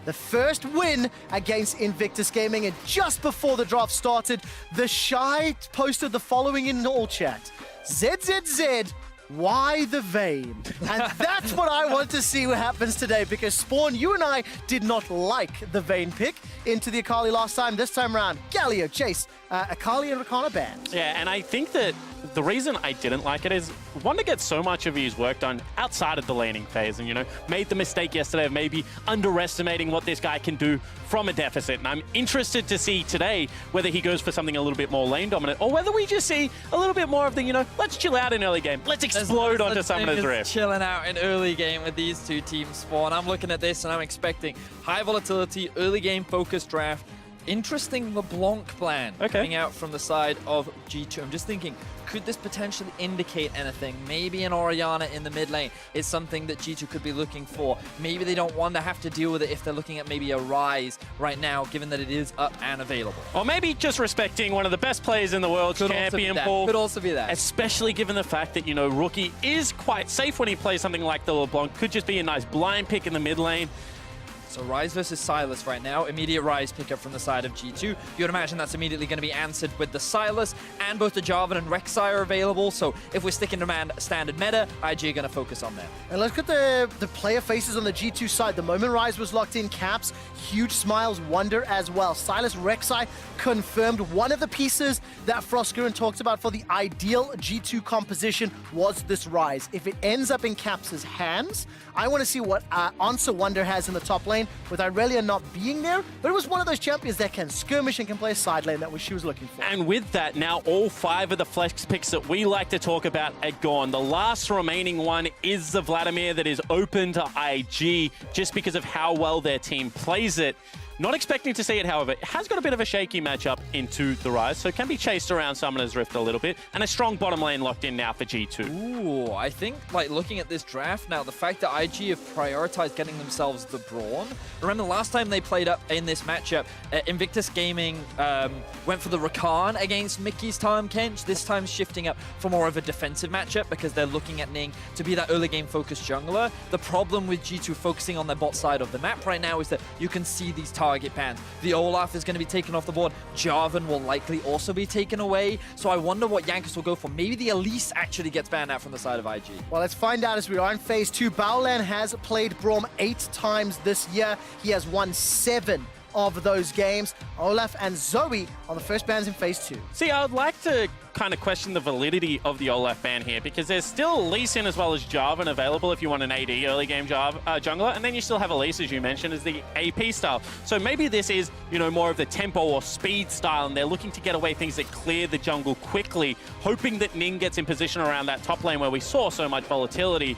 the first win against Invictus Gaming. And just before the draft started, the Shy posted the following in all chat. ZZZ, why the Vayne? And that's what I want to see what happens today, because Spawn, you and I did not like the Vayne pick into the Akali last time. This time around, Galio, Chase, Akali and Rakana banned. Yeah, and I think that the reason I didn't like it is one to get so much of his work done outside of the laning phase, and made the mistake yesterday of maybe underestimating what this guy can do from a deficit. And I'm interested to see today whether he goes for something a little bit more lane dominant, or whether we just see a little bit more of the let's chill out in early game, let's explode onto Summoner's Rift. Chilling out in early game with these two teams, Spawn. I'm looking at this and I'm expecting high volatility, early game focused draft. Interesting LeBlanc plan coming out from the side of G2. I'm just thinking, could this potentially indicate anything? Maybe an Orianna in the mid lane is something that G2 could be looking for. Maybe they don't want to have to deal with it if they're looking at maybe a Ryze right now, given that it is up and available. Or maybe just respecting one of the best players in the world, champion pool. Could also be that. Especially given the fact that, Rookie is quite safe when he plays something like the LeBlanc. Could just be a nice blind pick in the mid lane. So Ryze versus Sylas right now. Immediate Ryze pickup from the side of G2. You would imagine that's immediately going to be answered with the Sylas, and both the Jarvan and Rek'Sai are available. So if we're sticking to standard meta, IG are going to focus on them. And let's get the player faces on the G2 side. The moment Ryze was locked in, Caps, huge smiles, Wonder as well. Sylas, Rek'Sai confirmed. One of the pieces that Frostgurn talked about for the ideal G2 composition was this Ryze. If it ends up in Caps' hands, I want to see what Answer Wonder has in the top lane, with Irelia not being there, but it was one of those champions that can skirmish and can play a side lane that she was looking for. And with that, now all 5 of the flex picks that we like to talk about are gone. The last remaining one is the Vladimir that is open to IG just because of how well their team plays it. Not expecting to see it, however. It has got a bit of a shaky matchup into the Ryze, so it can be chased around Summoner's Rift a little bit, and a strong bottom lane locked in now for G2. Ooh, I think, looking at this draft now, the fact that IG have prioritized getting themselves the Brawn. Remember, last time they played up in this matchup, Invictus Gaming went for the Rakan against Mickey's Tahm Kench, this time shifting up for more of a defensive matchup because they're looking at Ning to be that early game focused jungler. The problem with G2 focusing on their bot side of the map right now is that you can see these target bans. The Olaf is going to be taken off the board. Jarvan will likely also be taken away. So I wonder what Yankees will go for. Maybe the Elise actually gets banned out from the side of IG. Well, let's find out as we are in Phase 2. Baolan has played Braum 8 times this year. He has won 7 of those games. Olaf and Zoe are the first bans in Phase 2. See, I would like to kind of question the validity of the Olaf ban here, because there's still Lee Sin as well as Jarvan available if you want an AD early game jungler, and then you still have Elise, as you mentioned, as the AP style. So maybe this is, more of the tempo or speed style, and they're looking to get away things that clear the jungle quickly, hoping that Ning gets in position around that top lane where we saw so much volatility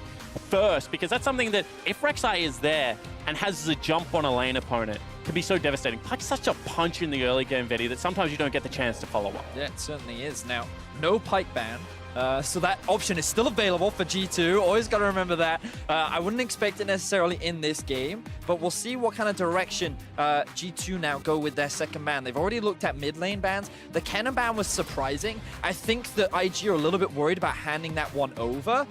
first, because that's something that if Rek'Sai is there and has the jump on a lane opponent, can be so devastating. Like such a punch in the early game, Vetty, that sometimes you don't get the chance to follow up. Yeah, it certainly is. Now, no Pyke ban. So that option is still available for G2. Always got to remember that. I wouldn't expect it necessarily in this game, but we'll see what kind of direction G2 now go with their second ban. They've already looked at mid lane bans. The Kennen ban was surprising. I think that IG are a little bit worried about handing that one over.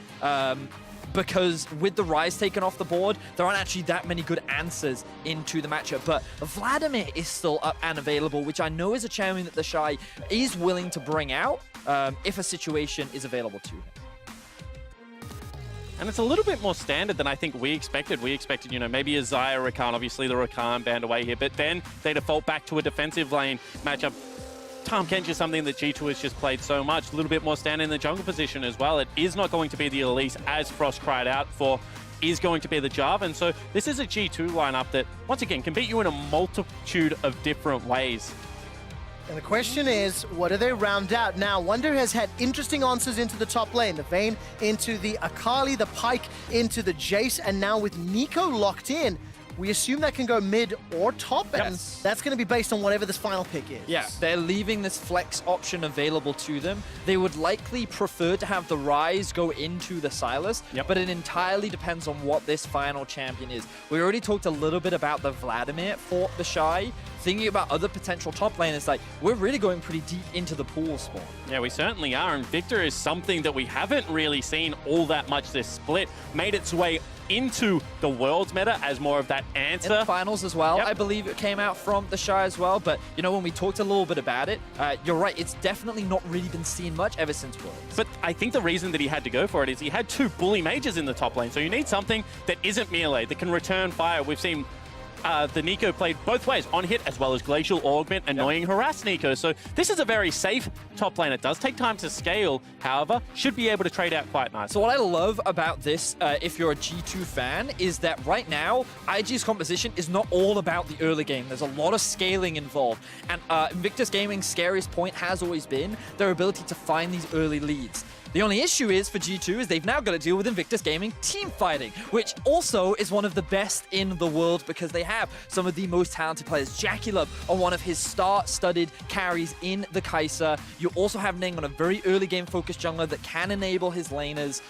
Because with the Ryze taken off the board, there aren't actually that many good answers into the matchup. But Vladimir is still up and available, which I know is a champion that the Shy is willing to bring out if a situation is available to him. And it's a little bit more standard than I think we expected. We expected, maybe a Xayah Rakan, obviously the Rakan banned away here, but then they default back to a defensive lane matchup. Tahm Kench is something that G2 has just played so much. A little bit more standard in the jungle position as well. It is not going to be the Elise, as Frost cried out for, is going to be the Jarvan. So this is a G2 lineup that, once again, can beat you in a multitude of different ways. And the question is, what do they round out? Now, Wonder has had interesting answers into the top lane. The Vayne into the Akali, the Pyke into the Jace, and now with Nico locked in, we assume that can go mid or top, and that's going to be based on whatever this final pick is. Yeah, they're leaving this flex option available to them. They would likely prefer to have the Ryze go into the Sylas, but it entirely depends on what this final champion is. We already talked a little bit about the Vladimir for the Shy. Thinking about other potential top laners, we're really going pretty deep into the pool, Spawn. Yeah, we certainly are, and Victor is something that we haven't really seen all that much this split. Made its way into the Worlds meta as more of that answer. In the finals as well, Yep. I believe it came out from the Shy as well. But, you know, when we talked a little bit about it, you're right, it's definitely not really been seen much ever since Worlds. But I think the reason that he had to go for it is he had 2 bully mages in the top lane. So you need something that isn't melee, that can return fire. We've seen the Nico played both ways, on hit as well as Glacial Augment, annoying harass Nico. So this is a very safe top lane. It does take time to scale, however, should be able to trade out quite nicely. So what I love about this, if you're a G2 fan, is that right now, IG's composition is not all about the early game. There's a lot of scaling involved. And Invictus Gaming's scariest point has always been their ability to find these early leads. The only issue is for G2 is they've now got to deal with Invictus Gaming team fighting, which also is one of the best in the world because they have some of the most talented players. JackeyLove on one of his star-studded carries in the Kai'Sa. You also have Ning on a very early game focused jungler that can enable his laners.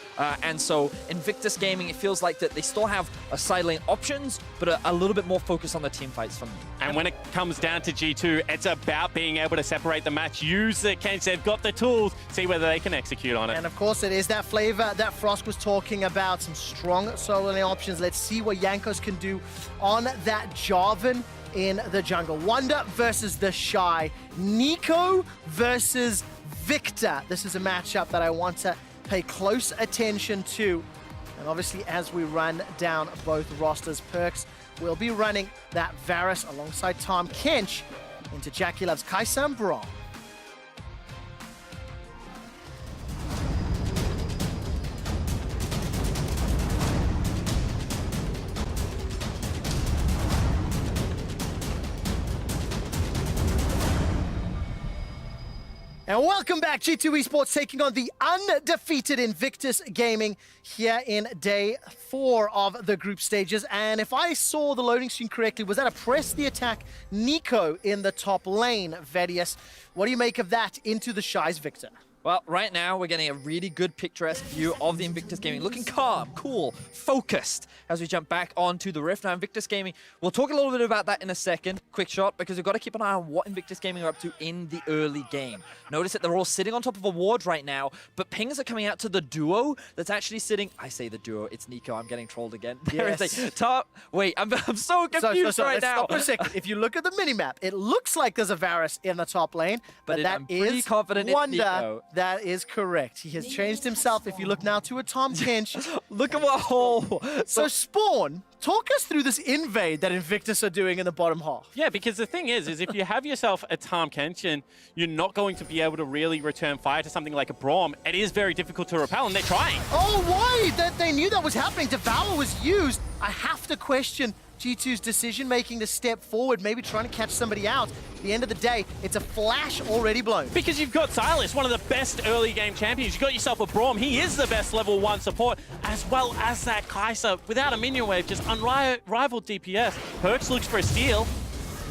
And so Invictus Gaming, it feels like that they still have a side lane options, but a little bit more focus on the team fights from me. And when it comes down to G2, it's about being able to separate the match, use the Kench, they've got the tools, see whether they can execute on it. And of course, it is that flavor that Frost was talking about, some strong solo lane options. Let's see what Jankos can do on that Jarvan in the jungle. Wonder versus the Shy. Nico versus Victor. This is a matchup that I want to pay close attention to. And obviously, as we run down both rosters, Perks will be running that Varus alongside Tahm Kench into JackeyLove's Kai'Sa and Braum. And welcome back, G2 Esports taking on the undefeated Invictus Gaming here in day 4 of the group stages. And if I saw the loading screen correctly, was that a press the attack Nico in the top lane, Vedius? What do you make of that into the Shy's Victor? Well, right now we're getting a really good picturesque view of the Invictus Gaming, looking calm, cool, focused as we jump back onto the Rift. Now, Invictus Gaming, we'll talk a little bit about that in a second. Quick shot, because we've got to keep an eye on what Invictus Gaming are up to in the early game. Notice that they're all sitting on top of a ward right now, but pings are coming out to the duo that's actually sitting. I say the duo, it's Nico. I'm getting trolled again. Yes. There is a top. Wait, I'm so confused right let's now. stop for a second. If you look at the minimap, it looks like there's a Varus in the top lane, but that I'm pretty is confident it's Wonder. Nico. That is correct. He has changed himself. If you look now to a Tahm Kench. Look at what hole. So Spawn, talk us through this invade that Invictus are doing in the bottom half. Yeah, because the thing is if you have yourself a Tahm Kench and you're not going to be able to really return fire to something like a Braum, it is very difficult to repel, and they're trying. Oh, why? That they knew that was happening. Devour was used. I have to question G2's decision-making to step forward, maybe trying to catch somebody out. At the end of the day, it's a flash already blown. Because you've got Silas, one of the best early game champions. You've got yourself a Braum. He is the best level 1 support, as well as that Kai'Sa without a minion wave, just unrivaled DPS. Perks looks for a steal.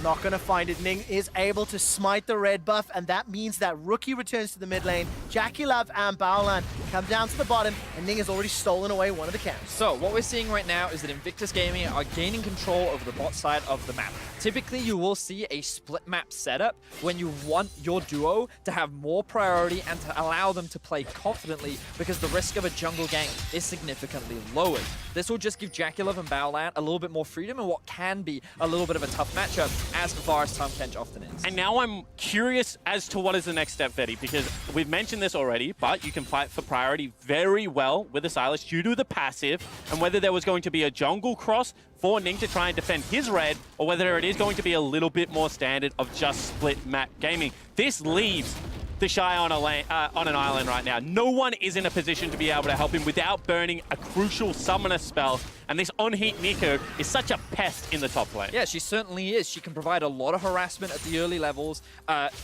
Not going to find it. Ning is able to smite the red buff, and that means that Rookie returns to the mid lane. JackeyLove and Baolan come down to the bottom, and Ning has already stolen away one of the camps. So what we're seeing right now is that Invictus Gaming are gaining control over the bot side of the map. Typically, you will see a split map setup when you want your duo to have more priority and to allow them to play confidently because the risk of a jungle gank is significantly lowered. This will just give JackeyLove and Baolan a little bit more freedom in what can be a little bit of a tough matchup, as Varus Tahm Kench often is. And now I'm curious as to what is the next step, Fetty, because we've mentioned this already, but you can fight for priority very well with the Silas due to the passive, and whether there was going to be a jungle cross for Ning to try and defend his red, or whether it is going to be a little bit more standard of just split map gaming. This leaves the Shy on an island right now. No one is in a position to be able to help him without burning a crucial summoner spell. And this on-heat Nico is such a pest in the top lane. Yeah, she certainly is. She can provide a lot of harassment at the early levels,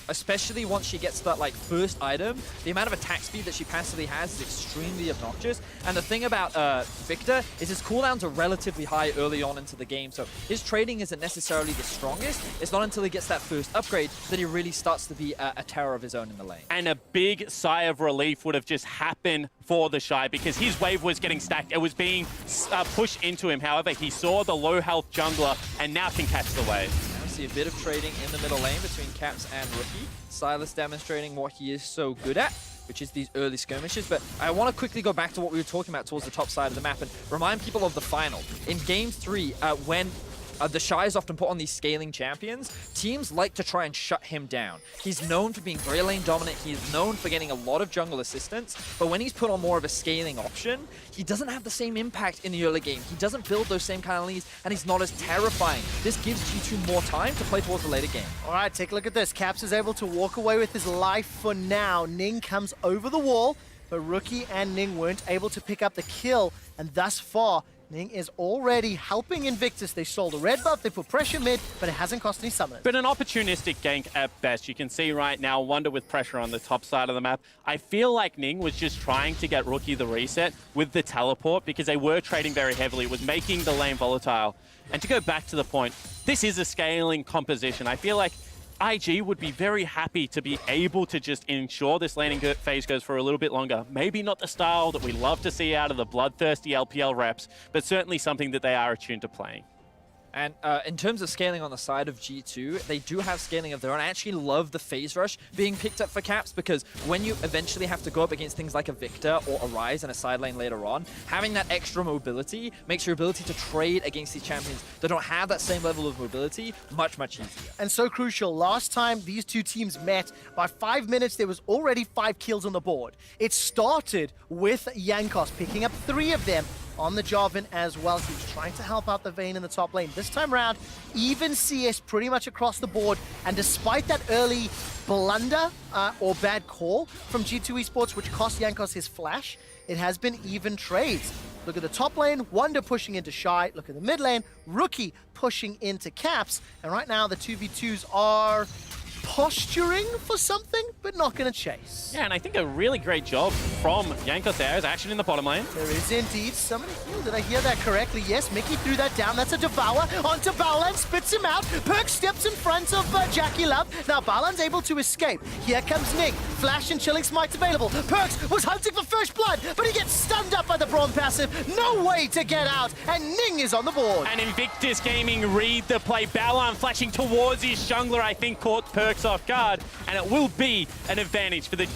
especially once she gets that first item. The amount of attack speed that she passively has is extremely obnoxious. And the thing about Victor is his cooldowns are relatively high early on into the game, so his trading isn't necessarily the strongest. It's not until he gets that first upgrade that he really starts to be a terror of his own in the lane. And a big sigh of relief would have just happened for the Shy because his wave was getting stacked. It was being pushed into him. However, he saw the low health jungler and now can catch the wave. Now we see a bit of trading in the middle lane between Caps and Rookie. Silas demonstrating what he is so good at. which is these early skirmishes. But I want to quickly go back to what we were talking about towards the top side of the map and remind people of the final. In Game 3, when the Shy is often put on these scaling champions, teams like to try and shut him down. He's known for being very lane dominant, he's known for getting a lot of jungle assistance, but when he's put on more of a scaling option, he doesn't have the same impact in the early game. He doesn't build those same kind of leads, and he's not as terrifying. This gives G2 more time to play towards the later game. All right, take a look at this. Caps is able to walk away with his life for now. Ning comes over the wall, but Rookie and Ning weren't able to pick up the kill, and thus far, Ning is already helping Invictus. They stole the red buff, they put pressure mid, but it hasn't cost any summoners. But an opportunistic gank at best. You can see right now, Wonder with pressure on the top side of the map. I feel like Ning was just trying to get Rookie the reset with the teleport because they were trading very heavily. It was making the lane volatile. And to go back to the point, this is a scaling composition. I feel like IG would be very happy to be able to just ensure this laning phase goes for a little bit longer. Maybe not the style that we love to see out of the bloodthirsty LPL reps, but certainly something that they are attuned to playing. And in terms of scaling on the side of G2, they do have scaling of their own. I actually love the phase rush being picked up for Caps because when you eventually have to go up against things like a Victor or a Ryze in a side lane later on, having that extra mobility makes your ability to trade against these champions that don't have that same level of mobility much, much easier. And so crucial. Last time these two teams met, by 5 minutes, there was already 5 kills on the board. It started with Jankos picking up 3 of them on the Jarvan as well. He was trying to help out the Vayne in the top lane. This time around, even CS pretty much across the board. And despite that early blunder or bad call from G2 eSports, which cost Jankos his flash, it has been even trades. Look at the top lane, Wonder pushing into Shy. Look at the mid lane, Rookie pushing into Caps. And right now, the 2v2s are posturing for something, but not going to chase. Yeah, and I think a really great job from Jankos there is action in the bottom lane. There is indeed somebody. Oh, did I hear that correctly? Yes, Mickey threw that down. That's a Devour onto Baolan, spits him out. Perk steps in front of Jackie Love. Now Baolan's able to escape. Here comes Ning. Flash and Chilling Smite available. Perks was hunting for first blood, but he gets stunned up by the Braum passive. No way to get out, and Ning is on the board. And Invictus Gaming read the play. Baolan flashing towards his jungler, I think caught Perks off guard, and it will be an advantage for the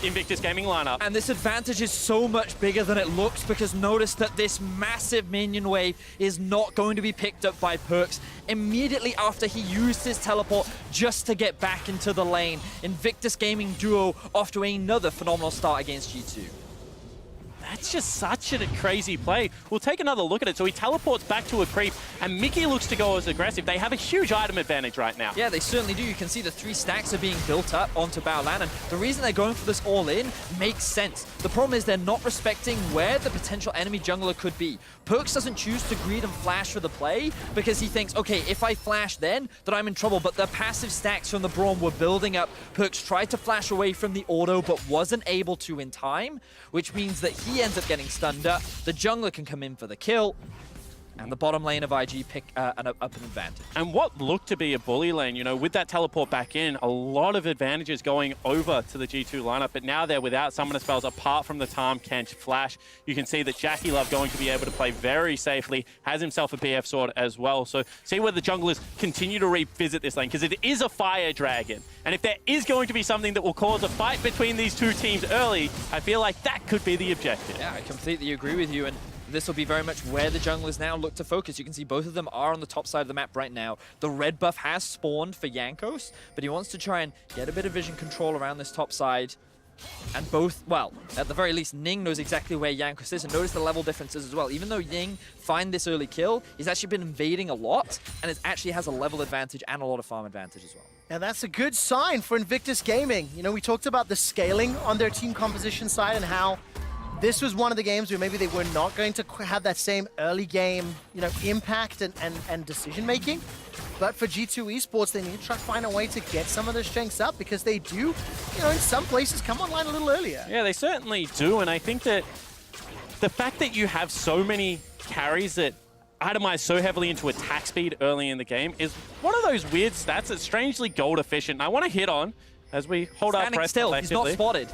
Invictus Gaming lineup. And this advantage is so much bigger than it looks because notice that this massive minion wave is not going to be picked up by Perks immediately after he used his teleport just to get back into the lane. Invictus Gaming duo off to another phenomenal start against G2. That's just such a crazy play. We'll take another look at it. So he teleports back to a creep, and Mickey looks to go as aggressive. They have a huge item advantage right now. Yeah, they certainly do. You can see the 3 stacks are being built up onto Baolan, and the reason they're going for this all-in makes sense. The problem is they're not respecting where the potential enemy jungler could be. Perks doesn't choose to greed and flash for the play because he thinks, okay, if I flash then I'm in trouble, but the passive stacks from the Braum were building up. Perks tried to flash away from the auto, but wasn't able to in time, which means that he ends up getting stunned up. The jungler can come in for the kill, and the bottom lane of IG pick up an advantage. And what looked to be a bully lane, you know, with that teleport back in, a lot of advantages going over to the G2 lineup, but now they're without summoner spells apart from the Tahm Kench flash. You can see that Jackie Love going to be able to play very safely, has himself a BF sword as well. So see where the junglers continue to revisit this lane, because it is a fire dragon. And if there is going to be something that will cause a fight between these two teams early, I feel like that could be the objective. Yeah, I completely agree with you. And this will be very much where the junglers now look to focus. You can see both of them are on the top side of the map right now. The red buff has spawned for Jankos, but he wants to try and get a bit of vision control around this top side. And both, well, at the very least, Ning knows exactly where Jankos is, and notice the level differences as well. Even though Ning find this early kill, he's actually been invading a lot, and it actually has a level advantage and a lot of farm advantage as well. And that's a good sign for Invictus Gaming. You know, we talked about the scaling on their team composition side and how this was one of the games where maybe they were not going to have that same early game, you know, impact and decision making. But for G2 eSports, they need to try to find a way to get some of their strengths up because they do, you know, in some places come online a little earlier. Yeah, they certainly do. And I think that the fact that you have so many carries that itemize so heavily into attack speed early in the game is one of those weird stats that's strangely gold efficient. And I want to hit on as we hold our breath still. He's not spotted.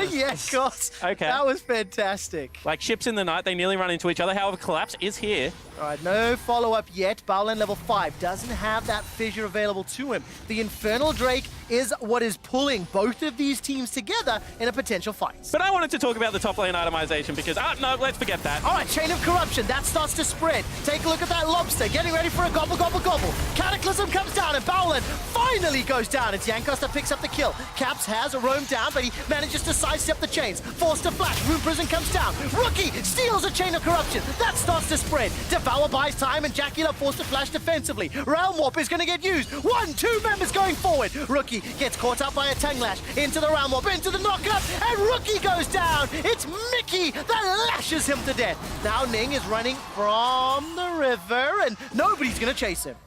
Yeah, of course. Okay. That was fantastic. Like ships in the night, they nearly run into each other. However, Collapse is here. All right, no follow-up yet. Baolan level 5 doesn't have that fissure available to him. The Infernal Drake is what is pulling both of these teams together in a potential fight. But I wanted to talk about the top lane itemization because, no, let's forget that. All right, Chain of Corruption, that starts to spread. Take a look at that Lobster, getting ready for a gobble, gobble, gobble. Cataclysm comes down, and Baolan finally goes down. It's Jankos that picks up the kill. Caps has a roam down, but he manages to sidestep the chains. Forced to flash, Rune Prison comes down. Rookie steals a Chain of Corruption. That starts to spread. Devour buys time, and Jackula forced to flash defensively. Realm Warp is going to get used. 1-2 members going forward. Rookie gets caught up by a Tongue Lash. Into the Realm Warp, into the knockup, and Rookie goes down. It's Mickey that lashes him to death. Now Ning is running from the river, and nobody's going to chase him.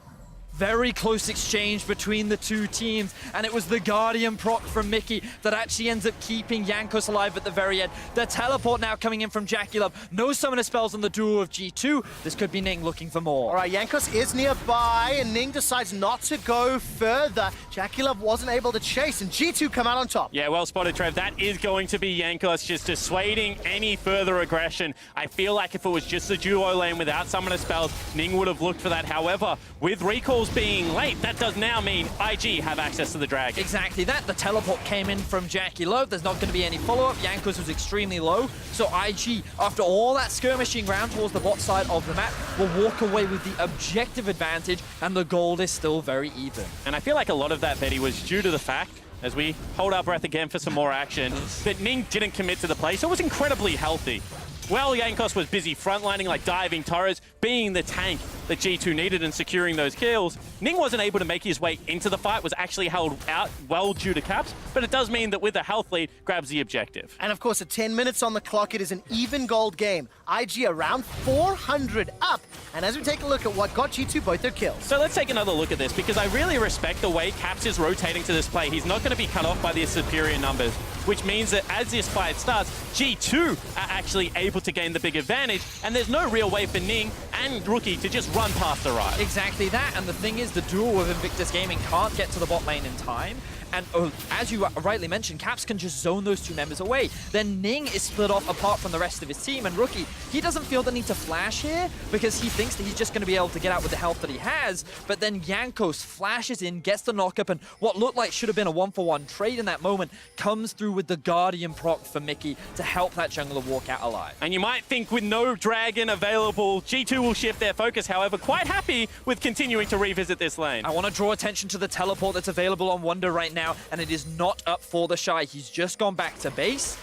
Very close exchange between the two teams, and it was the Guardian proc from Mickey that actually ends up keeping Jankos alive at the very end. The teleport now coming in from Jackie No summoner spells on the duo of G2. This could be Ning looking for more. All right, Jankos is nearby, and Ning decides not to go further. Jackie wasn't able to chase, and G2 come out on top. Yeah, well spotted, Trev. That is going to be Jankos just dissuading any further aggression. I feel like if it was just the duo lane without summoner spells, Ning would have looked for that. However, with recalls being late, that does now mean IG have access to the dragon. Exactly that. The teleport came in from Jackie Low. There's not going to be any follow-up. Jankos was extremely low. So IG, after all that skirmishing round towards the bot side of the map, will walk away with the objective advantage, and the gold is still very even. And I feel like a lot of that, Betty, was due to the fact, as we hold our breath again for some more action, that Ning didn't commit to the play, so it was incredibly healthy. Well, Jankos was busy frontlining, like diving turrets, being the tank that G2 needed and securing those kills. Ning wasn't able to make his way into the fight, was actually held out well due to caps, but it does mean that with a health lead, grabs the objective. And of course, at 10 minutes on the clock, it is an even gold game. IG around 400 up. And as we take a look at what got G2 both their kills. So let's take another look at this, because I really respect the way Caps is rotating to this play. He's not going to be cut off by these superior numbers, which means that as this fight starts, G2 are actually able to gain the big advantage, and there's no real way for Ning and Rookie to just run past the Rise. Exactly that, and the thing is, the duo of Invictus Gaming can't get to the bot lane in time. And as you rightly mentioned, Caps can just zone those two members away. Then Ning is split off apart from the rest of his team, and Rookie, he doesn't feel the need to flash here because he thinks that he's just going to be able to get out with the health that he has. But then Jankos flashes in, gets the knockup, and what looked like should have been a 1-for-1 trade in that moment comes through with the Guardian proc for Mickey to help that jungler walk out alive. And you might think with no dragon available, G2 will shift their focus. However, quite happy with continuing to revisit this lane. I want to draw attention to the teleport that's available on Wonder right now, and it is not up for the Shy. He's just gone back to base.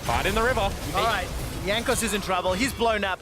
Fight in the river. All right, Jankos is in trouble. He's blown up.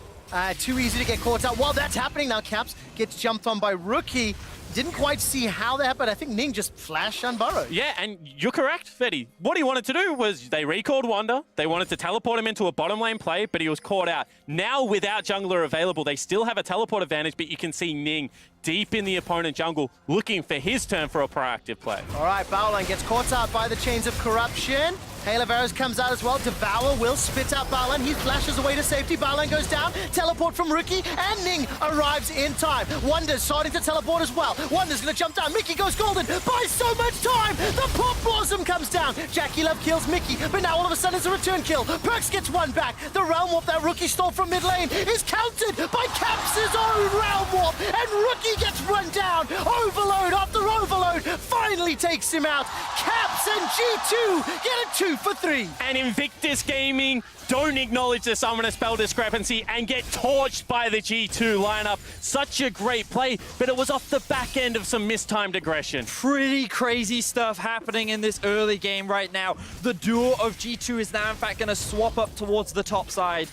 Too easy to get caught up. While that's happening now, Caps gets jumped on by Rookie. Didn't quite see how that happened. I think Ning just flashed unburrowed. Yeah, and you're correct, Fetty. What he wanted to do was they recalled Wonder. They wanted to teleport him into a bottom lane play, but he was caught out. Now, without jungler available, they still have a teleport advantage, but you can see Ning deep in the opponent jungle looking for his turn for a proactive play. All right, Baolan gets caught out by the Chains of Corruption. Hail of Arrows comes out as well. Devour will spit out Baolan. He flashes away to safety. Baolan goes down. Teleport from Rookie, and Ning arrives in time. Wonder's starting to teleport as well. Wonder's going to jump down. Mickey goes golden. Buys so much time. The Pop Blossom comes down. Jackie Love kills Mickey, but now all of a sudden it's a return kill. Perks gets one back. The Realm Warp that Rookie stole from mid lane is countered by Caps' own Realm Warp, and Rookie gets run down. Overload after overload finally takes him out. Caps and G2 get a 2 for 3. And Invictus Gaming don't acknowledge the summoner spell discrepancy and get torched by the G2 lineup. Such a great play, but it was off the back end of some mistimed aggression. Pretty crazy stuff happening in this early game right now. The duo of G2 is now in fact going to swap up towards the top side.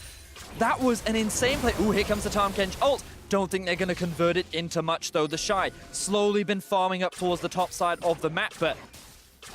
That was an insane play. Ooh, here comes the Tahm Kench ult. Don't think they're going to convert it into much though. The Shy slowly been farming up towards the top side of the map, but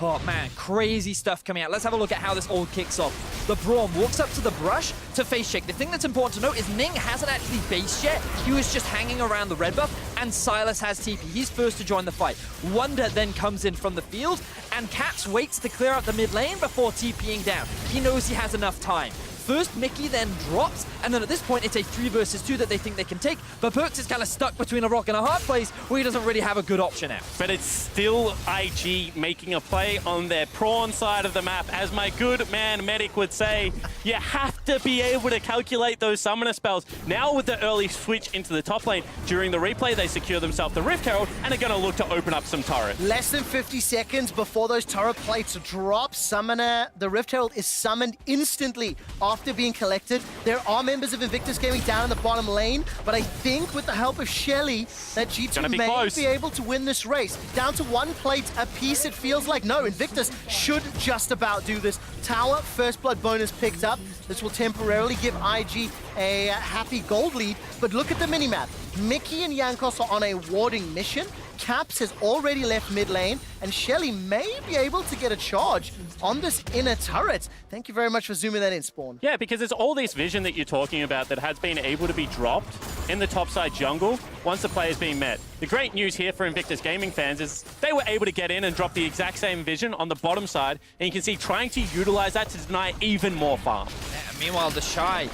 oh man, crazy stuff coming out. Let's have a look at how this all kicks off. The Braum walks up to the brush to face check. The thing that's important to note is Ning hasn't actually based yet. He was just hanging around the red buff, and Silas has TP. He's first to join the fight. Wonder then comes in from the field, and Caps waits to clear out the mid lane before TPing down. He knows he has enough time. First, Mickey then drops, and then at this point, it's a 3 versus 2 that they think they can take, but Perks is kind of stuck between a rock and a hard place where he doesn't really have a good option out. But it's still IG making a play on their prawn side of the map. As my good man Medic would say, you have to be able to calculate those summoner spells. Now with the early switch into the top lane, during the replay, they secure themselves the Rift Herald and are going to look to open up some turrets. Less than 50 seconds before those turret plates drop, Summoner, the Rift Herald is summoned instantly after being collected. There are members of Invictus Gaming down in the bottom lane, but I think with the help of Shelly, that G2 may be able to win this race. Down to 1 plate apiece, it feels like. No, Invictus should just about do this. Tower, first blood bonus picked up. This will temporarily give IG a happy gold lead, but look at the minimap. Mickey and Jankos are on a warding mission. Caps has already left mid lane, and Shelly may be able to get a charge on this inner turret. Thank you very much for zooming that in, Spawn. Yeah, because it's all this vision that you're talking about that has been able to be dropped in the topside jungle once the player's being met. The great news here for Invictus Gaming fans is they were able to get in and drop the exact same vision on the bottom side, and you can see trying to utilize that to deny even more farm. Yeah, meanwhile, the Shy.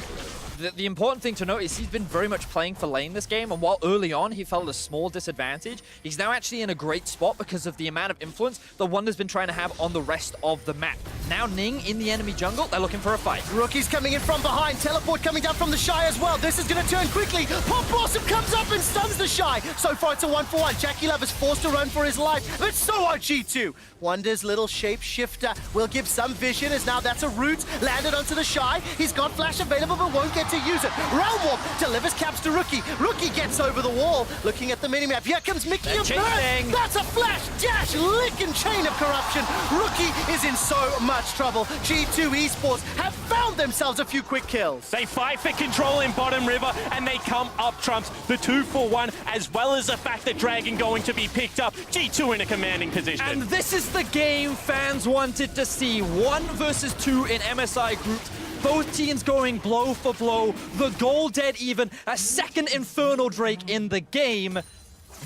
The important thing to note is he's been very much playing for lane this game, and while early on he felt a small disadvantage, he's now actually in a great spot because of the amount of influence the Wonder's been trying to have on the rest of the map. Now Ning in the enemy jungle, they're looking for a fight. Rookie's coming in from behind, teleport coming down from the Shy as well. This is going to turn quickly. Pop Blossom comes up and stuns the Shy. So far it's a 1-for-1. Jackie Love is forced to run for his life, but so are G2. Wonder's little shapeshifter will give some vision, as now that's a root landed onto the Shy. He's got flash available but won't get to use it. Realm Warp delivers caps to Rookie. Rookie gets over the wall. Looking at the minimap, here comes Mickey and Burst. That's a flash dash, lick and chain of corruption. Rookie is in so much trouble. G2 eSports have found themselves a few quick kills. They fight for control in bottom river, and they come up trumps the 2-for-1, as well as the fact that Dragon going to be picked up. G2 in a commanding position. And this is the game fans wanted to see. 1 versus 2 in MSI groups. Both teams going blow for blow. The goal dead even. A second Infernal Drake in the game.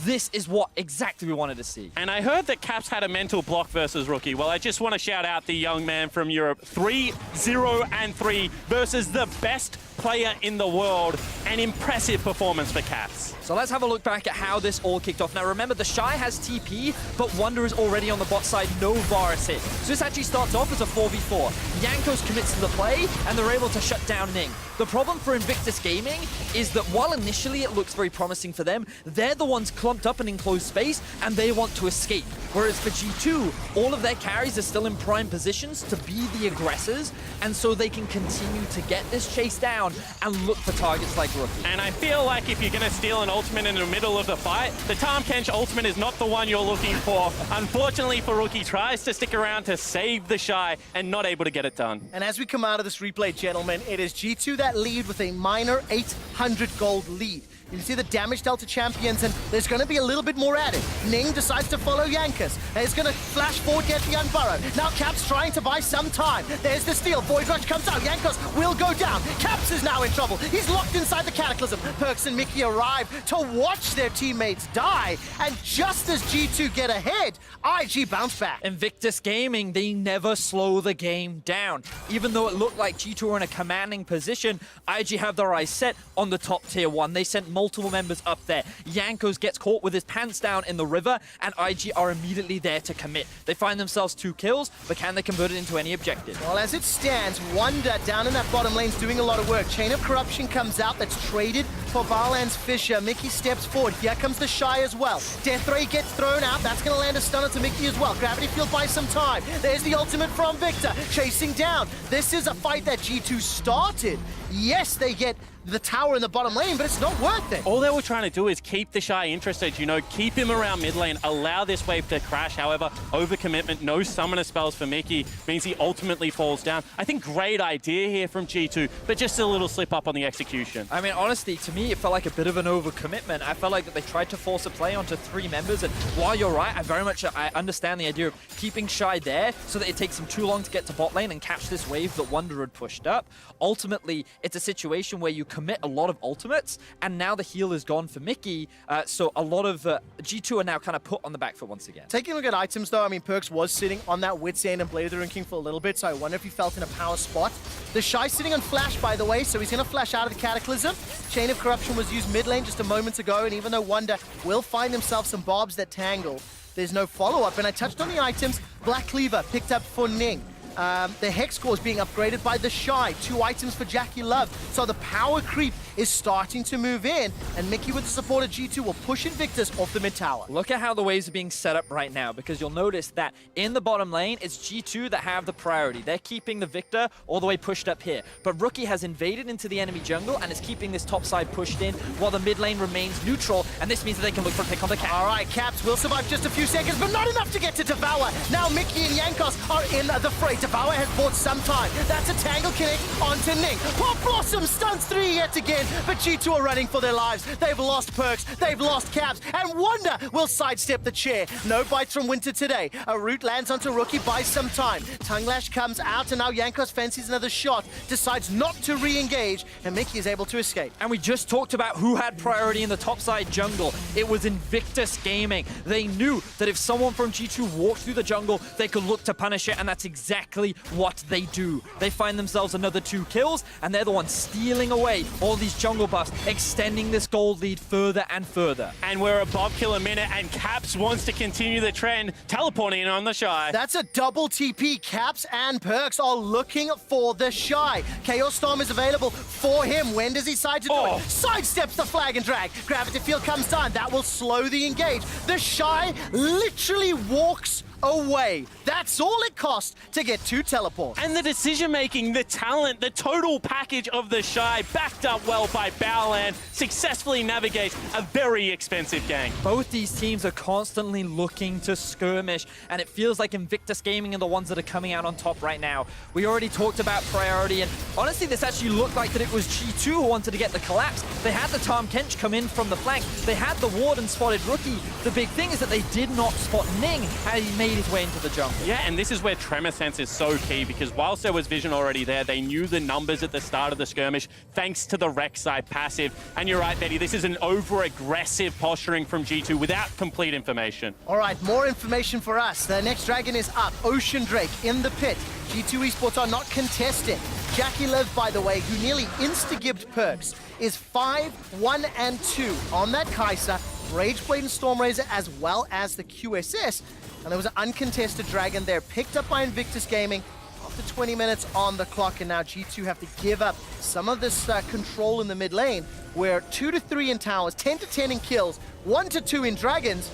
This is what exactly we wanted to see. And I heard that Caps had a mental block versus Rookie. Well, I just want to shout out the young man from Europe. 3-0-3 versus the best player in the world. An impressive performance for Caps. So let's have a look back at how this all kicked off. Now remember, the Shy has TP, but Wonder is already on the bot side, no Varus hit. So this actually starts off as a 4v4. Jankos commits to the play, and they're able to shut down Ning. The problem for Invictus Gaming is that while initially it looks very promising for them, they're the ones clumped up in enclosed space, and they want to escape. Whereas for G2, all of their carries are still in prime positions to be the aggressors, and so they can continue to get this chase down and look for targets like Rookie. And I feel like if you're going to steal an ultimate in the middle of the fight, the Tahm Kench ultimate is not the one you're looking for. Unfortunately for Rookie, tries to stick around to save the Shy and not able to get it done. And as we come out of this replay, gentlemen, it is G2 that lead with a minor 800 gold lead. You can see the damage dealt to champions, and there's going to be a little bit more added. Ning decides to follow Jankos, and is going to flash forward, get the Unburrowed. Now Caps trying to buy some time. There's the steal. Void Rush comes out. Jankos will go down. Caps is now in trouble. He's locked inside the Cataclysm. Perks and Mickey arrive to watch their teammates die, and just as G2 get ahead, IG bounce back. Invictus Gaming, they never slow the game down. Even though it looked like G2 were in a commanding position, IG have their eyes set on the top tier 1. They sent multiple members up there. Jankos gets caught with his pants down in the river, and IG are immediately there to commit. They find themselves 2 kills, but can they convert it into any objective? Well, as it stands, Wonder down in that bottom lane's doing a lot of work. Chain of Corruption comes out, that's traded for Barland's Fisher. Mickey steps forward. Here comes the Shy as well. Death Ray gets thrown out. That's going to land a stunner to Mickey as well. Gravity Field buys some time. There's the ultimate from Victor. Chasing down. This is a fight that G2 started. Yes, they get the tower in the bottom lane, but it's not worth it. All they were trying to do is keep the Shy interested, you know, keep him around mid lane, allow this wave to crash. However, overcommitment, no summoner spells for Mickey means he ultimately falls down. I think great idea here from G2, but just a little slip up on the execution. I mean, honestly, to me, it felt like a bit of an overcommitment. I felt like that they tried to force a play onto 3 members, and while you're right, I understand the idea of keeping Shy there so that it takes him too long to get to bot lane and catch this wave that Wonder had pushed up. Ultimately, it's a situation where you commit a lot of ultimates, and now the heal is gone for Mickey, so a lot of G2 are now kind of put on the back foot once again. Taking a look at items, though, I mean, Perkz was sitting on that Wit's End and Blade of the Ruined King for a little bit, so I wonder if he felt in a power spot. The Shy sitting on Flash, by the way, so he's going to flash out of the Cataclysm. Chain of Corruption was used mid lane just a moment ago, and even though Wonder will find himself some barbs that tangle, there's no follow-up. And I touched on the items. Black Cleaver picked up for Ning. The Hex Core is being upgraded by the Shy. 2 items for Jackie Love. So the power creep is starting to move in, and Mickey with the support of G2 will push Invictus off the mid tower. Look at how the waves are being set up right now, because you'll notice that in the bottom lane, it's G2 that have the priority. They're keeping the Victor all the way pushed up here. But Rookie has invaded into the enemy jungle and is keeping this top side pushed in while the mid lane remains neutral, and this means that they can look for a pick on the Cap. All right, Caps will survive just a few seconds, but not enough to get to Devour. Now Mickey and Yankos are in the fray. Devour has bought some time. That's a Tangle Connect onto Ning. Pop Blossom stuns 3 yet again, but G2 are running for their lives. They've lost Perkz, they've lost Caps, and Wonder will sidestep the chair. No bites from Winter today. A root lands onto Rookie, buys some time. Tongue Lash comes out, and now Yankos fancies another shot, decides not to re-engage, and Mickey is able to escape. And we just talked about who had priority in the topside jungle. It was Invictus Gaming. They knew that if someone from G2 walked through the jungle, they could look to punish it, and that's exactly what they do. They find themselves another 2 kills, and they're the ones stealing away all these jungle buffs, extending this gold lead further and further. And we're above kill a minute, and Caps wants to continue the trend, teleporting in on the Shy. That's a double TP. Caps and Perkz are looking for the Shy. Chaos Storm is available for him. When does he decide to do it? Sidesteps the flag and drag. Gravity Field comes down. That will slow the engage. The Shy literally walks away. That's all it costs to get 2 teleports. And the decision-making, the talent, the total package of the Shy, backed up well by Baolan, successfully navigates a very expensive gank. Both these teams are constantly looking to skirmish, and it feels like Invictus Gaming are the ones that are coming out on top right now. We already talked about priority, and honestly, this actually looked like that it was G2 who wanted to get the collapse. They had the Tahm Kench come in from the flank. They had the ward and spotted Rookie. The big thing is that they did not spot Ning as he made his way into the jungle. Yeah, and this is where Tremor Sense is so key, because whilst there was vision already there, they knew the numbers at the start of the skirmish thanks to the Rek'Sai passive. And you're right, Betty, this is an over-aggressive posturing from G2 without complete information. All right, more information for us. The next dragon is up. Ocean Drake in the pit. G2 Esports are not contesting. Jackie Liv, by the way, who nearly insta-gibbed Perkz, is 5-1-2 on that Kai'Sa, Rageblade and Stormrazor, as well as the QSS. And there was an uncontested dragon there, picked up by Invictus Gaming after 20 minutes on the clock, and now G2 have to give up some of this control in the mid lane, where 2-3 in towers, 10-10 in kills, 1-2 in dragons.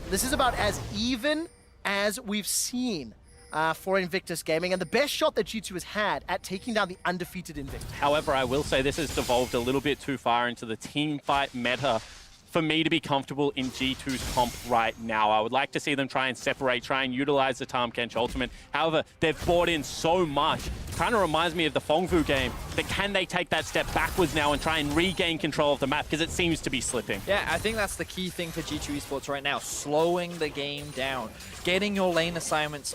This is about as even as we've seen for Invictus Gaming, and the best shot that G2 has had at taking down the undefeated Invictus. However, I will say this has devolved a little bit too far into the team fight meta for me to be comfortable in G2's comp right now. I would like to see them try and separate, try and utilize the Tahm Kench ultimate. However, they've bought in so much. Kind of reminds me of the Fengfu game, that can they take that step backwards now and try and regain control of the map, because it seems to be slipping. Yeah, I think that's the key thing for G2 Esports right now, slowing the game down, getting your lane assignments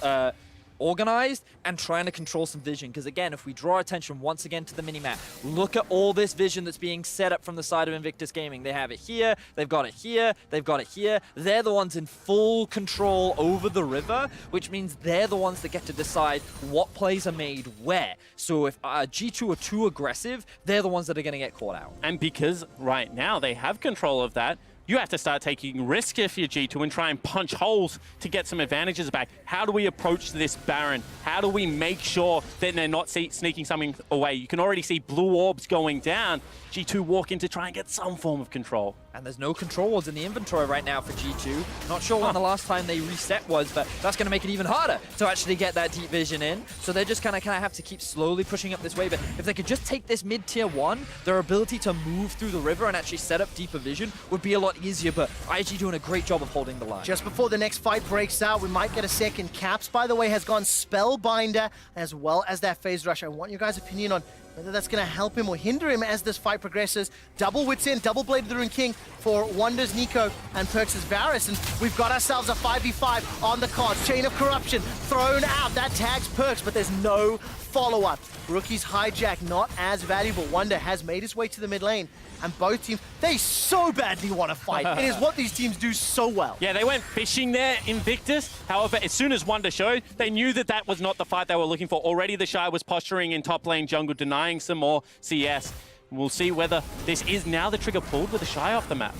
organized and trying to control some vision, because again, if we draw attention once again to the minimap, look at all this vision that's being set up from the side of Invictus Gaming. They have it here, they've got it here, they've got it here. They're the ones in full control over the river, which means they're the ones that get to decide what plays are made where. So if G2 are too aggressive, they're the ones that are going to get caught out. And because right now they have control of that, you have to start taking risk if you're G2 and try and punch holes to get some advantages back. How do we approach this Baron? How do we make sure that they're not sneaking something away? You can already see blue orbs going down. G2 walk in to try and get some form of control. And there's no control wards in the inventory right now for G2. Not sure when the last time they reset was, but that's going to make it even harder to actually get that deep vision in. So they're just kind of have to keep slowly pushing up this way. But if they could just take this mid-tier 1, their ability to move through the river and actually set up deeper vision would be a lot easier. But IG doing a great job of holding the line. Just before the next fight breaks out, we might get a second. Caps, by the way, has gone Spellbinder as well as that Phase Rush. I want your guys' opinion on, Whether that's going to help him or hinder him as this fight progresses. Double wits in, double Blade the Rune King for Wonder's Nico and Perks' Varus. And we've got ourselves a 5v5 on the cards. Chain of Corruption thrown out. That tags Perks, but there's no follow-up. Rookie's hijack not as valuable. Wonder has made his way to the mid lane. And both teams, they so badly want to fight. It is what these teams do so well. Yeah, they went fishing there, Invictus. However, as soon as Wonder showed, they knew that that was not the fight they were looking for. Already the Shy was posturing in top lane jungle, denying some more CS. We'll see whether this is now the trigger pulled with the Shy off the map.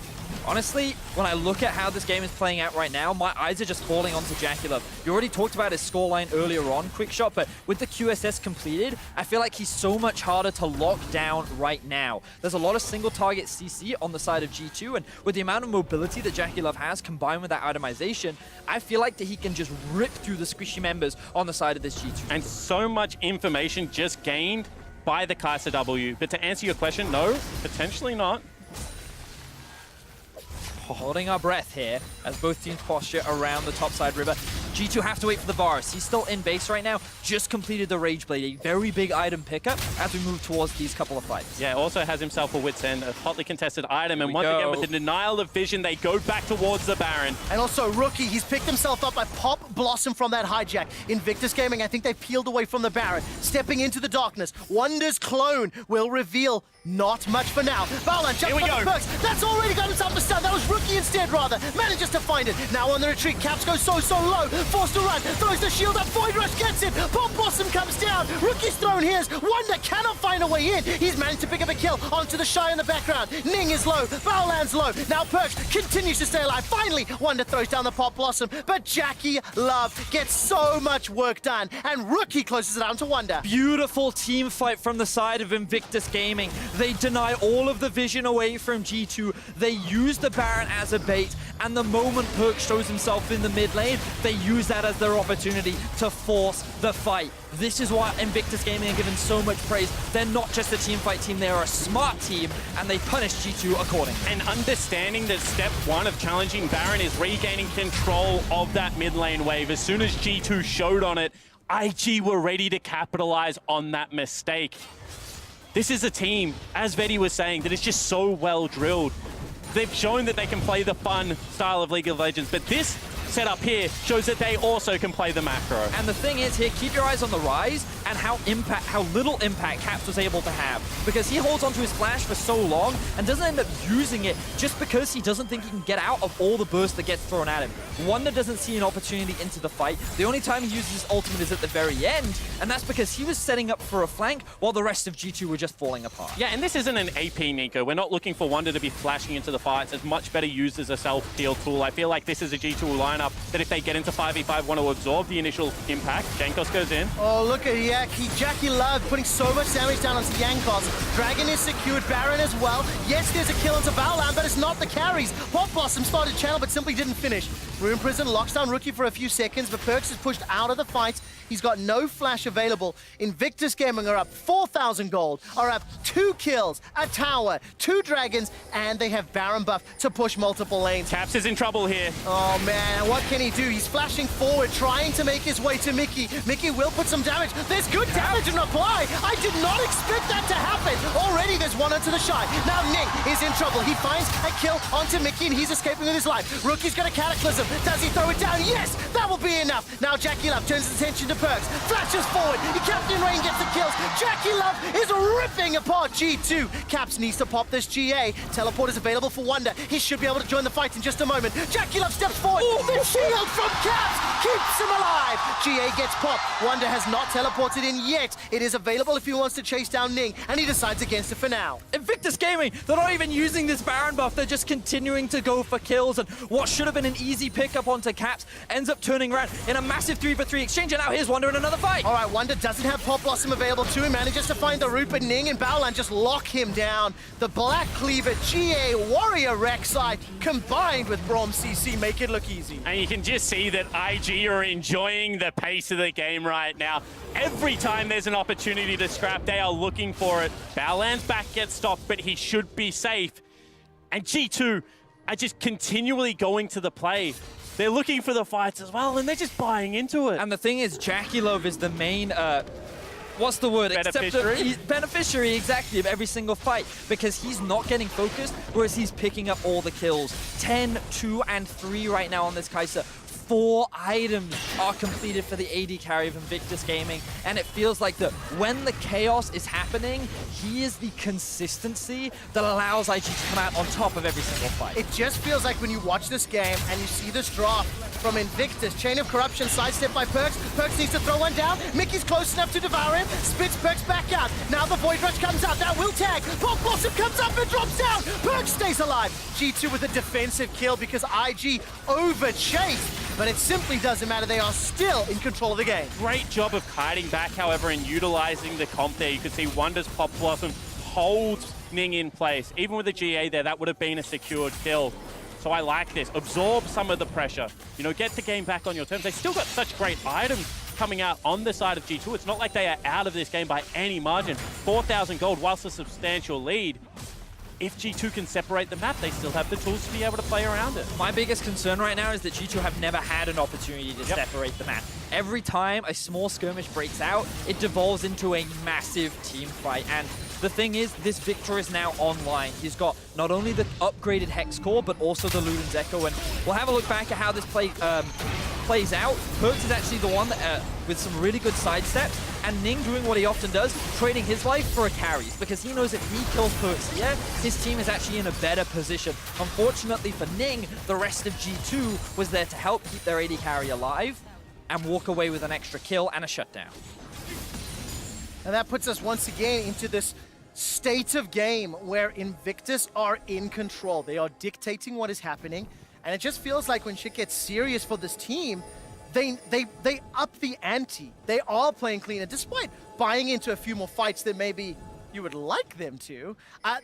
Honestly, when I look at how this game is playing out right now, my eyes are just falling onto JackeyLove. You already talked about his scoreline earlier on, Quickshot, but with the QSS completed, I feel like he's so much harder to lock down right now. There's a lot of single target CC on the side of G2, and with the amount of mobility that JackeyLove has combined with that itemization, I feel like that he can just rip through the squishy members on the side of this G2. And so much information just gained by the Kai'Sa W. But to answer your question, no, potentially not. Holding our breath here as both teams posture around the topside river. G2 have to wait for the Varus. He's still in base right now, just completed the Rage Blade, a very big item pickup as we move towards these couple of fights. Yeah, also has himself a Wit's End, a hotly contested item, and once again with the denial of vision, they go back towards the Baron. And also Rookie, he's picked himself up by Pop Blossom from that hijack. Invictus Gaming, I think they peeled away from the Baron, stepping into the darkness. Wonder's clone will reveal not much for now. Balan jumps on the Perks. That's already got himself a stun. That was Rookie instead, rather. Manages to find it. Now on the retreat. Caps goes so low. Forced to run. Throws the shield up. Void Rush gets it. Pop Blossom comes down. Rookie's thrown his. Wonder cannot find a way in. He's managed to pick up a kill onto the Shy in the background. Ning is low. Balan's low. Now Perks continues to stay alive. Finally, Wonder throws down the Pop Blossom. But JackeyLove gets so much work done. And Rookie closes it down to Wonder. Beautiful team fight from the side of Invictus Gaming. They deny all of the vision away from G2. They use the Baron as a bait, and the moment Perk shows himself in the mid lane, they use that as their opportunity to force the fight. This is why Invictus Gaming are given so much praise. They're not just a team fight team, they are a smart team, and they punish G2 accordingly. And understanding that step one of challenging Baron is regaining control of that mid lane wave. As soon as G2 showed on it, IG were ready to capitalize on that mistake. This is a team, as Vedi was saying, that is just so well drilled. They've shown that they can play the fun style of League of Legends, but this setup here shows that they also can play the macro. And the thing is here, keep your eyes on the Rise and how little impact Caps was able to have, because he holds onto his flash for so long and doesn't end up using it just because he doesn't think he can get out of all the burst that gets thrown at him. Wonder doesn't see an opportunity into the fight. The only time he uses his ultimate is at the very end, and that's because he was setting up for a flank while the rest of G2 were just falling apart. Yeah, and this isn't an AP, Nico. We're not looking for Wonder to be flashing into the fights. It's much better used as a self-heal tool. I feel like this is a G2 lineup that if they get into 5v5 want to absorb the initial impact. Jankos goes in. Oh, look at JackeyLove putting so much damage down onto Jankos. Dragon is secured, Baron as well. Yes, there's a kill onto Balan, but it's not the carries. Pop Blossom started channel, but simply didn't finish. Rune Prison locks down Rookie for a few seconds, but Perks is pushed out of the fight. He's got no flash available. Invictus Gaming are up 4,000 gold, are up 2 kills, a tower, 2 dragons, and they have Baron buff to push multiple lanes. Caps is in trouble here. Oh man, what can he do? He's flashing forward, trying to make his way to Mickey. Mickey will put some damage. There's good damage in reply. I did not expect that to happen. Already there's one onto the Shy. Now Nick is in trouble. He finds a kill onto Mickey and he's escaping with his life. Rookie's got a Cataclysm. Does he throw it down? Yes, that will be enough. Now JackeyLove turns his attention to Perks. Flashes forward. Captain Rain gets the kills. JackeyLove is ripping apart G2. Caps needs to pop this GA. Teleport is available for Wonder. He should be able to join the fight in just a moment. JackeyLove steps forward. The shield from Caps keeps him alive. GA gets popped. Wonder has not teleported in yet. It is available if he wants to chase down Ning, and he decides against it for now. Invictus Gaming, they're not even using this Baron buff. They're just continuing to go for kills, and what should have been an easy pickup onto Caps ends up turning around in a massive 3-for-3 exchange, and now here's Wonder in another fight. All right, Wonder doesn't have Pop Blossom available to him, manages to find the root, but Ning and Baolan just lock him down. The Black Cleaver, GA, Warrior Rek'Sai, combined with Braum CC, make it look easy. And you can just see that IG are enjoying the pace of the game right now. Every time there's an opportunity to scrap, they are looking for it. Baolan's back gets stopped, but he should be safe. And G2 are just continually going to the play. They're looking for the fights as well, and they're just buying into it. And the thing is, JackeyLove is the main what's the word? Beneficiary? Beneficiary, exactly, of every single fight, because he's not getting focused, whereas he's picking up all the kills. 10, 2, and 3 right now on this Kai'Sa. 4 items are completed for the AD carry of Invictus Gaming, and it feels like that when the chaos is happening, he is the consistency that allows IG to come out on top of every single fight. It just feels like when you watch this game and you see this drop from Invictus, Chain of Corruption, sidestep by Perkz. Perkz needs to throw one down. Mickey's close enough to devour him. Spits Perkz back out. Now the Void Rush comes out. That will tag. Pop Blossom comes up and drops down. Perkz stays alive. G2 with a defensive kill because IG overchased. But it simply doesn't matter. They are still in control of the game. Great job of kiting back, however, and utilizing the comp there. You can see Wonder's Pop Blossom holds Ning in place. Even with the GA there, that would have been a secured kill. So I like this. Absorb some of the pressure. You know, get the game back on your terms. They still got such great items coming out on the side of G2. It's not like they are out of this game by any margin. 4,000 gold, whilst a substantial lead. If G2 can separate the map, they still have the tools to be able to play around it. My biggest concern right now is that G2 have never had an opportunity to separate the map. Every time a small skirmish breaks out, it devolves into a massive team fight. And the thing is, this Victor is now online. He's got not only the upgraded Hex Core, but also the Luden's Echo. And we'll have a look back at how this plays out. Perkz is actually the one that, with some really good sidesteps, and Ning doing what he often does, trading his life for a carries, because he knows if he kills Perkz here, his team is actually in a better position. Unfortunately for Ning, the rest of G2 was there to help keep their AD carry alive and walk away with an extra kill and a shutdown. And that puts us once again into this state of game where Invictus are in control. They are dictating what is happening, and it just feels like when shit gets serious for this team, they up the ante. They are playing cleaner, despite buying into a few more fights that maybe you would like them to.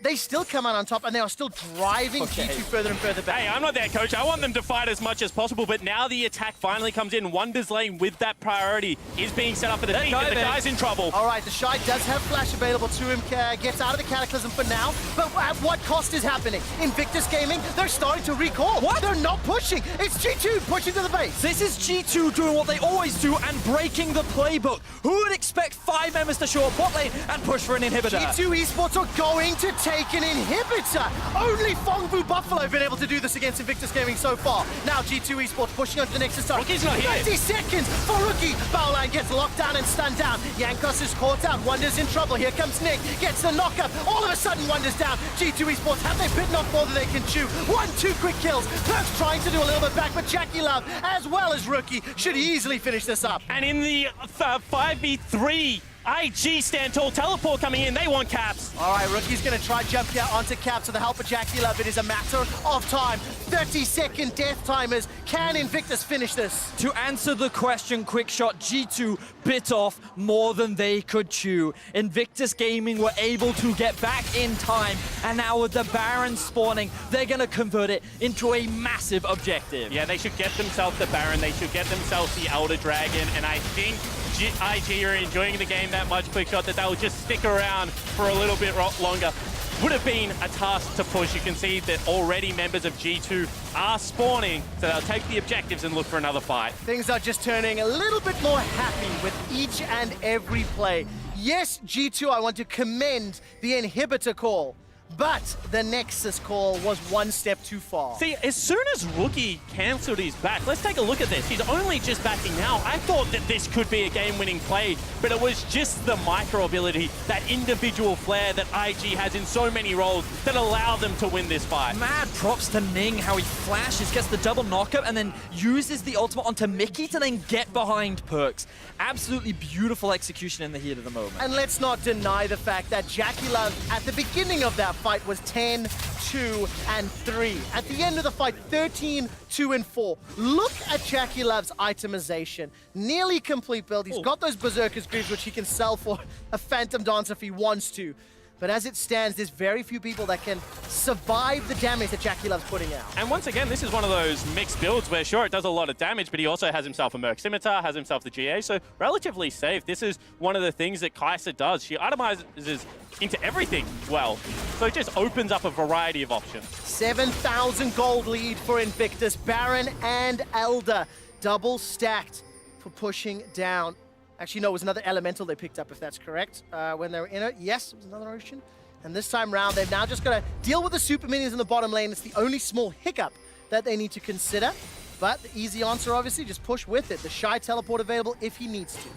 They still come out on top, and they are still driving G2 further and further back. Hey, I'm not there, coach. I want them to fight as much as possible, but now the attack finally comes in. Wonder's lane with that priority is being set up for the team, but the guy's in trouble. All right, the Shy does have flash available to him, gets out of the Cataclysm for now, but at what cost is happening? Invictus Gaming, they're starting to recall. What? They're not pushing. It's G2 pushing to the base. This is G2 doing what they always do and breaking the playbook. Who would expect 5 members to show up bot lane and push for an inhibitor? G2 eSports are going to take an inhibitor. Only Fongbu Buffalo have been able to do this against Invictus Gaming so far. Now G2 eSports pushing onto the Nexus turret. Rookie's not here. 30 seconds for Rookie. Bowline gets locked down and stunned down. Jankos is caught out. Wonder's in trouble. Here comes Nick. Gets the knockup. All of a sudden, Wonder's down. G2 eSports, have they bitten off more than they can chew? 1-2 quick kills. Perkz trying to do a little bit back, but Jackie Love, as well as Rookie, should easily finish this up. And in the 5v3, IG stand tall, teleport coming in, they want caps. All right, Rookie's gonna try jump here onto caps with the help of Jackie Love. It is a matter of time. 30-second death timers. Can Invictus finish this? To answer the question, quick shot, G2 bit off more than they could chew. Invictus Gaming were able to get back in time, and now with the Baron spawning, they're gonna convert it into a massive objective. Yeah, they should get themselves the Baron, they should get themselves the Elder Dragon, and I think IG are enjoying the game that much, quick shot, that they'll just stick around for a little bit longer. Would have been a task to push. You can see that already members of G2 are spawning, so they'll take the objectives and look for another fight. Things are just turning a little bit more happy with each and every play. Yes, G2, I want to commend the inhibitor call, but the Nexus call was one step too far. See, as soon as Rookie cancelled his back, let's take a look at this. He's only just backing now. I thought that this could be a game-winning play, but it was just the micro ability, that individual flair that IG has in so many roles that allow them to win this fight. Mad props to Ning, how he flashes, gets the double knockup, and then uses the ultimate onto Mickey to then get behind Perkz. Absolutely beautiful execution in the heat of the moment. And let's not deny the fact that Jackie Love, at the beginning of that fight, was 10, 2, and 3. At the end of the fight, 13, 2, and 4. Look at Jackie Love's itemization. Nearly complete build. He's got those Berserker's Greaves, which he can sell for a Phantom Dance if he wants to. But as it stands, there's very few people that can survive the damage that Jackie Love's putting out. And once again, this is one of those mixed builds where, sure, it does a lot of damage, but he also has himself a Merc Scimitar, has himself the GA, so relatively safe. This is one of the things that Kai'Sa does. She itemizes into everything well, so it just opens up a variety of options. 7,000 gold lead for Invictus. Baron and Elder double stacked for pushing down. Actually, no, it was another elemental they picked up, if that's correct. When they were in it, yes, it was another ocean. And this time round, they've now just got to deal with the super minions in the bottom lane. It's the only small hiccup that they need to consider. But the easy answer, obviously, just push with it. The Shy teleport available if he needs to.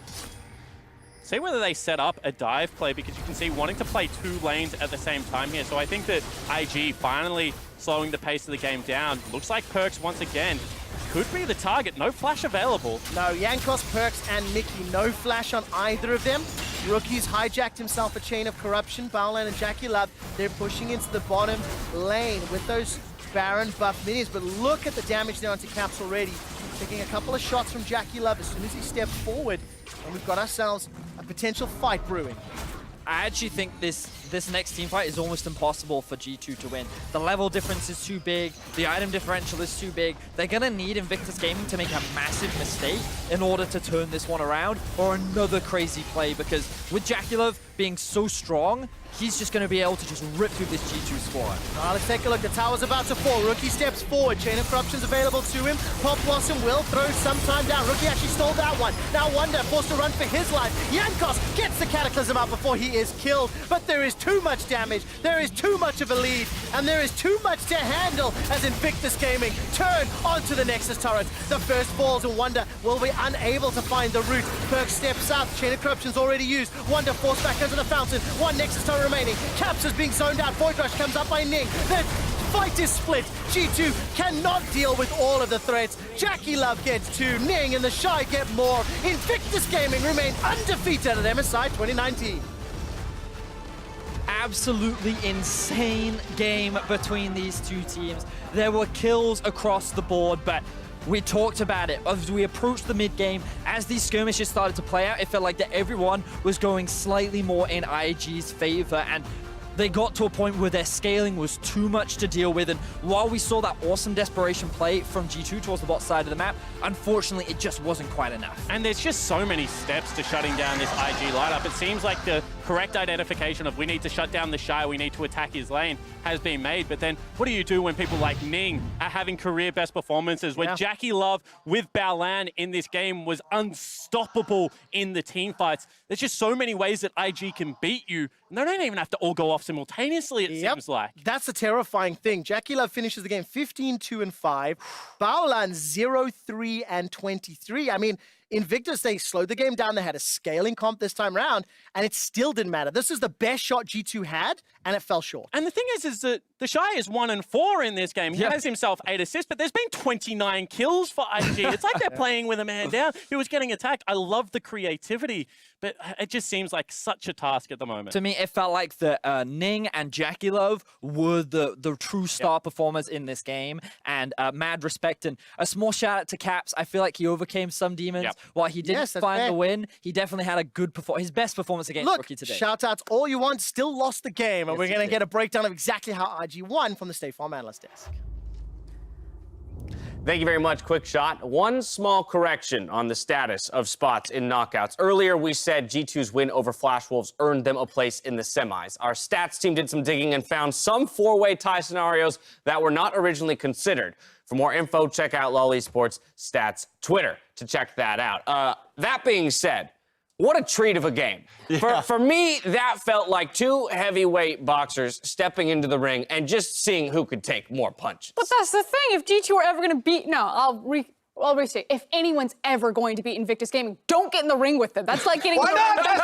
See whether they set up a dive play, because you can see wanting to play 2 lanes at the same time here. So I think that IG finally slowing the pace of the game down. Looks like Perks once again could be the target. No flash available. No, Jankos, Perks, and Mickey, no flash on either of them. Rookie's hijacked himself a chain of corruption. Baolan and Jackie Love, they're pushing into the bottom lane with those Baron buff minions. But look at the damage there onto Caps already. Taking a couple of shots from Jackie Love as soon as he stepped forward. And we've got ourselves a potential fight brewing. I actually think this next team fight is almost impossible for G2 to win. The level difference is too big. The item differential is too big. They're going to need Invictus Gaming to make a massive mistake in order to turn this one around, or another crazy play, because with Jackulov being so strong, he's just going to be able to just rip through this G2 squad. Let's take a look. The tower's about to fall. Rookie steps forward. Chain of Corruption's available to him. Pop Blossom will throw some time down. Rookie actually stole that one. Now Wonder forced to run for his life. Jankos gets the Cataclysm out before he is killed. But there is too much damage. There is too much of a lead. And there is too much to handle as Invictus Gaming turn onto the Nexus turret. The first falls and Wonder will be unable to find the route. Perk steps out. Chain of Corruption's already used. Wonder forced back into the fountain. One Nexus turret remaining. Caps is being zoned out. Void Rush comes up by Ning. The fight is split. G2 cannot deal with all of the threats. Jackie Love gets 2. Ning and the Shy get more. Invictus Gaming remain undefeated at MSI 2019. Absolutely insane game between these two teams. There were kills across the board, but we talked about it as we approached the mid-game. As these skirmishes started to play out, it felt like that everyone was going slightly more in IG's favor, and they got to a point where their scaling was too much to deal with. And while we saw that awesome desperation play from G2 towards the bot side of the map, unfortunately, it just wasn't quite enough. And there's just so many steps to shutting down this IG lineup. It seems like the correct identification of we need to shut down the Shy, we need to attack his lane has been made. But then what do you do when people like Ning are having career best performances? When Jackie Love with Baolan in this game was unstoppable in the team fights. There's just so many ways that IG can beat you. And they don't even have to all go off simultaneously, it seems like. That's the terrifying thing. Jackie Love finishes the game 15-2-5. Baolan 0-3-23. I mean, Invictus, they slowed the game down. They had a scaling comp this time around, and it still didn't matter. This is the best shot G2 had, and it fell short. And the thing is that the Shy is 1-4 in this game. He has himself 8 assists, but there's been 29 kills for IG. It's like they're playing with a man down who was getting attacked. I love the creativity, but it just seems like such a task at the moment. To me, it felt like the Ning and Jackie Love were the true star performers in this game, and mad respect. And a small shout out to Caps. I feel like he overcame some demons. While he didn't find the win, he definitely had a good performance, his best performance against Rookie today. Shout outs all you want, still lost the game, and we're going to get a breakdown of exactly how IG won from the State Farm Analyst Desk. Thank you very much, Quick Shot. One small correction on the status of spots in knockouts. Earlier, we said G2's win over Flash Wolves earned them a place in the semis. Our stats team did some digging and found some four-way tie scenarios that were not originally considered. For more info, check out LoL eSports Stats Twitter to check that out. That being said, what a treat of a game. For me, that felt like two heavyweight boxers stepping into the ring and just seeing who could take more punches. But that's the thing. If G2 were ever going to beat... No, I'll restate. If anyone's ever going to beat Invictus Gaming, don't get in the ring with them. That's like getting in the ring with them.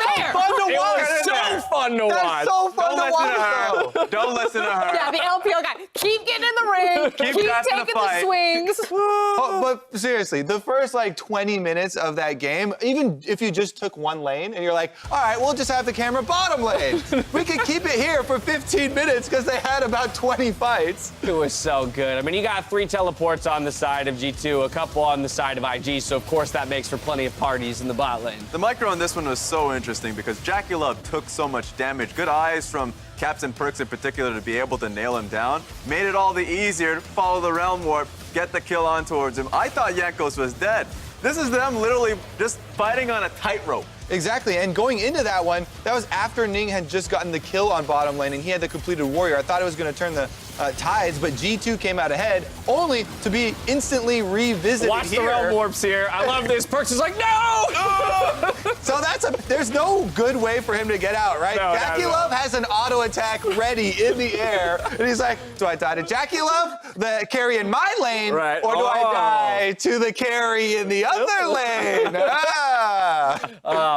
It was so fun to watch. That's so fun to watch. Don't listen to her. Yeah, the LPL guy. Keep getting in the ring. Keep taking the swings. But seriously, the first like 20 minutes of that game, even if you just took one lane and you're like, all right, we'll just have the camera bottom lane. We could keep it here for 15 minutes because they had about 20 fights. It was so good. I mean, you got 3 teleports on the side of G2, a couple on the side of IG, so of course that makes for plenty of parties in the bot lane. The micro on this one was so interesting because Jackie Love took so much damage. Good eyes from Caps and Perks in particular to be able to nail him down. Made it all the easier to follow the Realm Warp, get the kill on towards him. I thought Jankos was dead. This is them literally just fighting on a tightrope. Exactly, and going into that one, that was after Ning had just gotten the kill on bottom lane and he had the completed warrior. I thought it was going to turn the tides, but G2 came out ahead, only to be instantly revisited Watch here. the realm warps here. I love this. Perks is like, no! So there's no good way for him to get out, right? No, Jackie Love has an auto attack ready in the air, and he's like, do I die to Jackie Love, the carry in my lane, Right. or do I die to the carry in the other lane?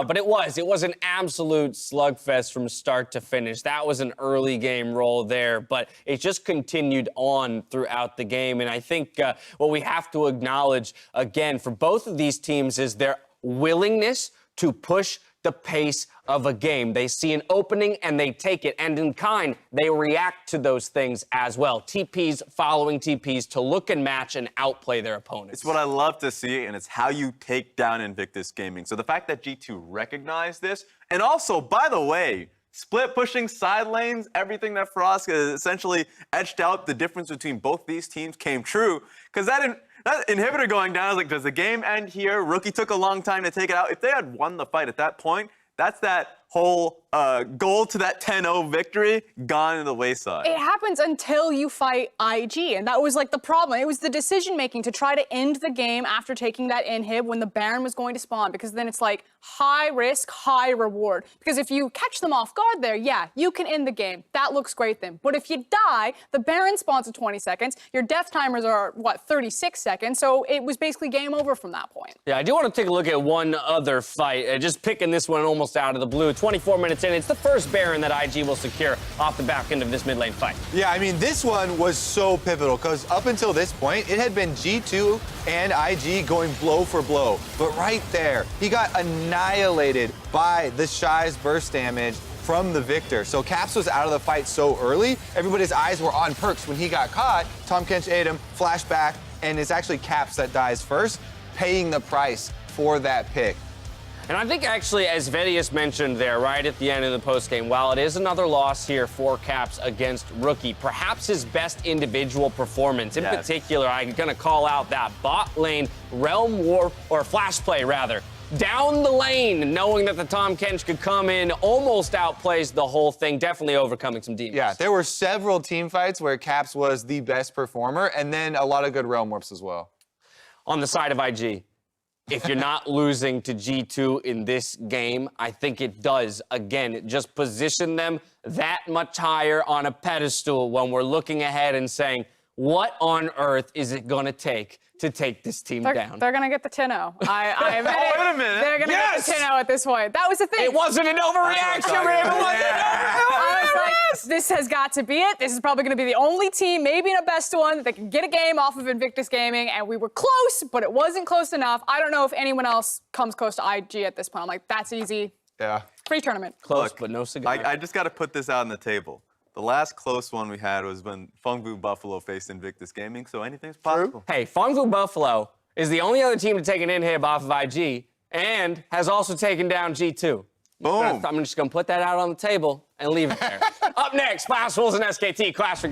But it was an absolute slugfest from start to finish. That was an early game roll there, but it just continued on throughout the game. And I think what we have to acknowledge, again, for both of these teams is their willingness to push the pace of a game. They see an opening and they take it, and in kind, they react to those things as well. TPs following TPs to look and match and outplay their opponents. It's what I love to see, and it's how you take down Invictus Gaming. So the fact that G2 recognized this, and also, by the way, split pushing side lanes, everything that Frost essentially etched out the difference between both these teams came true, because that inhibitor going down, I was like, does the game end here? Rookie took a long time to take it out. If they had won the fight at that point, that's that whole goal to that 10-0 victory gone to the wayside. It happens until you fight IG, and that was like the problem. It was the decision making to try to end the game after taking that inhib when the Baron was going to spawn, because then it's like high risk, high reward. Because if you catch them off guard there, yeah, you can end the game. That looks great then. But if you die, the Baron spawns at 20 seconds. Your death timers are, 36 seconds. So it was basically game over from that point. Yeah, I do want to take a look at one other fight. Just picking this one almost out of the blue. 24 minutes in, it's the first Baron that IG will secure off the back end of this mid lane fight. Yeah, I mean, this one was so pivotal because up until this point, it had been G2 and IG going blow for blow. But right there, he got annihilated by the Shy's burst damage from the Victor. So Caps was out of the fight so early, everybody's eyes were on Perks. When he got caught, Tahm Kench ate him, flashback, and it's actually Caps that dies first, paying the price for that pick. And I think actually, as Vedius mentioned there, right at the end of the postgame, while it is another loss here for Caps against Rookie, perhaps his best individual performance. In particular, I'm going to call out that bot lane realm warp, or flash play rather, down the lane, knowing that the Tahm Kench could come in, almost outplays the whole thing, definitely overcoming some demons. Yeah, there were several team fights where Caps was the best performer, and then a lot of good realm warps as well. On the side of IG, if you're not losing to G2 in this game, I think it does, again, just position them that much higher on a pedestal when we're looking ahead and saying, what on earth is it going to take this team down? They're going to get the 10-0. I admit it. Wait a minute. They're going to get the 10-0 at this point. That was the thing. It wasn't an overreaction, man. It wasn't I was like, this has got to be it. This is probably going to be the only team, maybe in a best one, that can get a game off of Invictus Gaming, and we were close, but it wasn't close enough. I don't know if anyone else comes close to IG at this point. I'm like, that's easy. Yeah. Free tournament. Close, Look, but no cigar. I just got to put this out on the table. The last close one we had was when Fengvu Buffalo faced Invictus Gaming, so anything's possible. Hey, Fengvu Buffalo is the only other team to take an inhib off of IG and has also taken down G2. Boom. I'm just going to put that out on the table and leave it there. Up next, Flash Wolves and SKT clash for